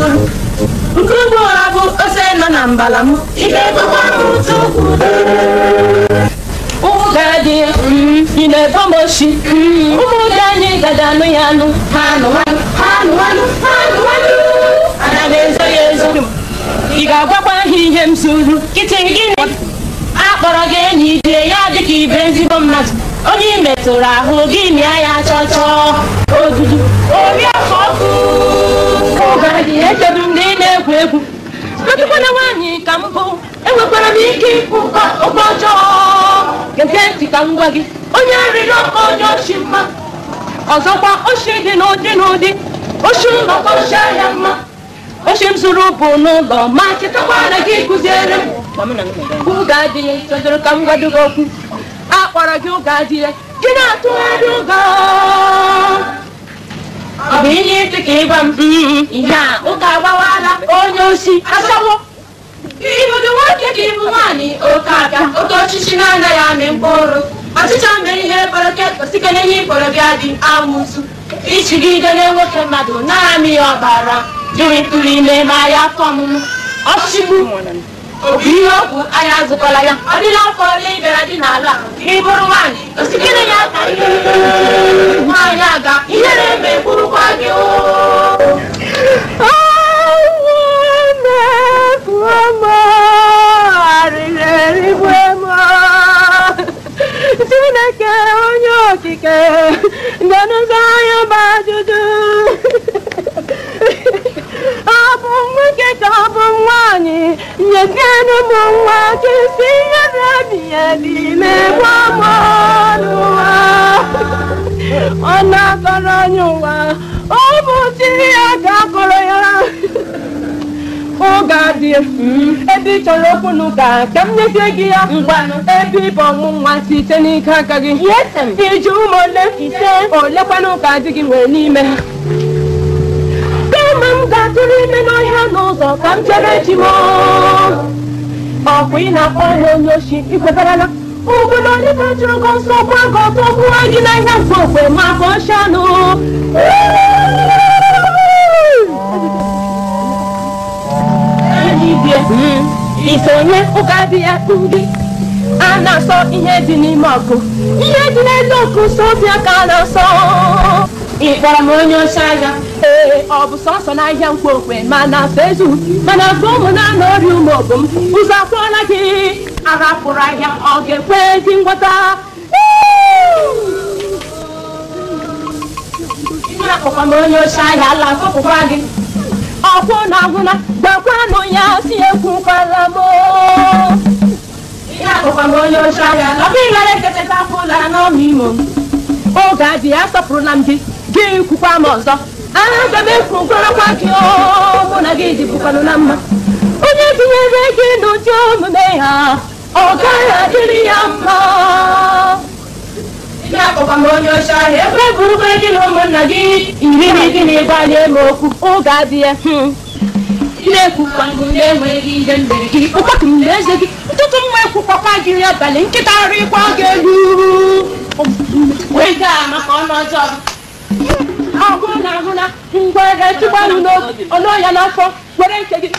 suru Nkubu abu ose no na mbalamu Ibe baba mutuku Ugadi ine bomoshi Umugani gadanu yanu Hanu Anabezo yezu Iga gwakwa hihe msuru Kitingini Akpọrọ gị enyi die ya dịka ibe ezigbo mmadụ onye metụrụ ahụ gị mịa ya chọchọ odudu ori afọ ọkụ echedu m gị na-egwu egwu ọdụkwana nwaanyị ka m bụ enwekwara m ike ịkwụ ụgwọ ọjọọ gege ntị ka m gwa gị onye riri ọkọ onye oshi mma ọzọkwa oshi dị n'ụdị oshi ụlọkọ oshi ahịa mma oshi m zụrụ bụ n'ụlọ ma chetakwana gị kụziere m ụga adịghị chọdụrụ ka m gwado gị okwu akpọrọ gị ụga adịghị gị na-atụgharị ụga ọ bụ ihe ịtụ ka ịgwa m ihe a ụka agbawala onye osi asawo ịbụdụ nwoke ka ịbụ nwaanyị oke abịa oke ọchịchị na-anaghị amị mkpụrụ ọchịcha mere ihe osikere ihe ịkpọrọ bịa dị amụsụ ichigidere nwoke mmadụ na-amị ya ọbara jiri tụrụ ime ma ya afọ ọmụmụ ọchịgbu obi ihe ọgwụ anyị azụkwala ya ọ dịla afọ ole ịbịara dị n'ala ịbụrụ nwaanyị osikere ya aka nwaanyị aga ihere eme gburukwa gị Chineke onye okike nganụzọ anya gbajudu abụ nwoke ka ọ bụ nwaanyị nyezienụ m nwa ka isi ihere ebighị ebi megbu m n'ụwa ọ na-akọrọ onye ụwa ọ bụ chi ya ka akọrọ ya oge adị ebe ị chọrọ okwu n'ụka ka m nyezie gị ya ngwanụ ebe ịbụ ọnwụnwa site n'ike aka gị iji ụmụ ole olekwana ụka dị gị nwere n'ime ha kama m ga-atụrụ ime n'ọhịa n'ụzọ ka m chere chi m ọkwa ị na-akpọ ihe onye oshi ikwetarala obodo onye ka chụrụ gị ọsọ gwa gị ọtọ gbuo gị n'ahịa nke okwe ma afọ ọsha anụ isonye ụka dị ya ndị a na-asọ ihe dị n'ime ọkụ ihe dị n'elu ọkụ sọbịa ka a na-asọ ịkpọrọ m onye osi ahịa ee ọ bụ sọsọ n'ahịa mkpokwe mana fezu mana afọ ụmụ na-anọ ọrịa ụmụ obom ụzọ akwụọla gị arapụrụ ahịa ọ ga-ekwe ezi ngwọta akpọkwa m onye osi ahịa ala akpọpụkwa gị ọkwụ na agwụna gwakwanụ ya si ekwukwala m akpọkwa m onye osi ahịa ọ bụ ịghara eketeta afọụla n'ọmịimo m oge adị ya asọpụrụla m gị gị kwukwa m ọzọ aga m ekwu gwarakwa gị mụ na gị dịbụkwanụ na mma onye tinyere gị n'ụdị omume ya ọ gaghị adịrị ya mma akpọkwa m onye osi ahịa ebe burukwa gị na ụmụnna gị iriri gị na ịgbalị eme okwu oge adịghị na-ekwukwa ngụ na-enweghị ihe mere gị ụkpọkụ m na-eze gị ụtụtụ mma ekwukwakwa gị abalị nkịta rịkwa gị elu wee gaa maka ọnụ ọjọọ ahụ na ngwere tụgbanụ n'oge ọnụ ya n'afọ were nke gị